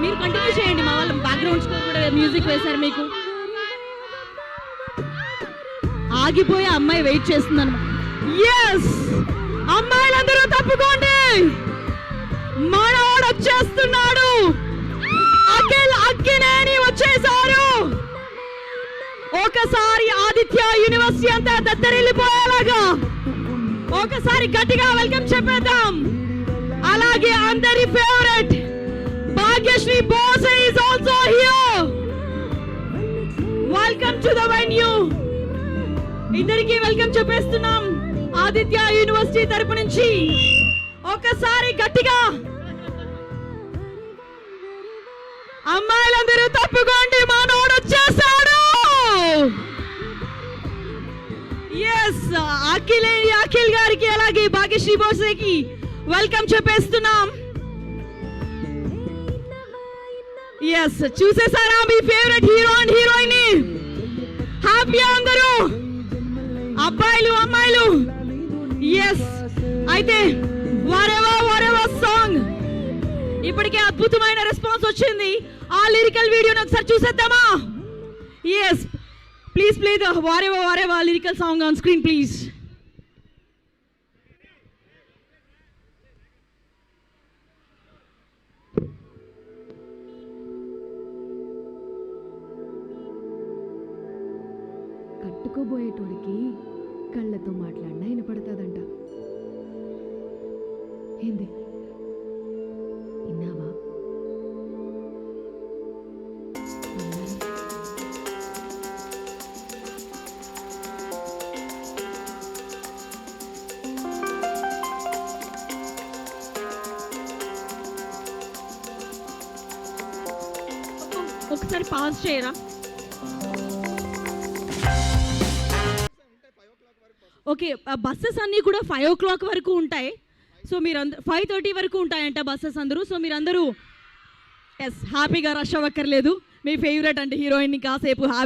మీరు కంటిన్యూ చేయండి, మా వాళ్ళు బ్యాక్గ్రౌండ్ స్కోర్ కూడా మ్యూజిక్ వేశారు మీకు. ఆగిపోయే అమ్మాయి వెయిట్ చేస్తుందన్నమాట. ఎస్, అమ్మాయిలందరూ తప్పుకోండి, మనవాడు వచ్చేస్తున్నాడు. అఖిల్ అక్కినేని వచ్చేసారు. ఒకసారి ఆదిత్య యూనివర్సిటీ అంతా దద్దరిల్లిపోయేలాగా ఒకసారి గట్టిగా వెల్కమ్ చెప్పేద్దాం. అలాగే అందరి favourite Bhagyashree Bose is also here. Welcome to the venue. ఇద్దరికి వెల్కమ్ చెప్పేస్తున్నాం ఆదిత్య యూనివర్సిటీ తరపు నుంచి. ఒకసారి గట్టిగా అమ్మాయిలందరూ తప్పుకోండి, మనోడు వచ్చేసాడు. ఎస్, అఖిల్ గారికి అలాగే భాగ్యశ్రీ బోసేకి వెల్కమ్ చెప్పేస్తున్నాం. ఎస్, చూసేసారా మీ favourite hero and heroine? Happy అందరూ అబ్బాయిలు అమ్మాయిలు? ఎస్, అయితే వరెవా సాంగ్ ఇప్పటికే అద్భుతమైన రెస్పాన్స్ వచ్చింది. ఆ లిరికల్ వీడియోని ఒకసారి చూసేద్దామా? Yes, please play the Vareva lyrical song on screen please. కట్టుకోబోయేటోడికి కళ్ళతో మాట్లాడినా వినపడుతుందంట. ఏంది విన్నావా? ఒకసారి పాజ్ చేయరా? ఓకే, బస్సెస్ అన్నీ కూడా 5 o'clock వరకు ఉంటాయి. సో మీరు 5:30 వరకు ఉంటాయంట బస్సెస్ అందరూ. సో మీరందరూ ఎస్ హ్యాపీగా రష్ అవ్వక్కర్లేదు. మీ ఫేవరెట్ అంటే హీరోయిన్ని కాసేపు హ్యాపీ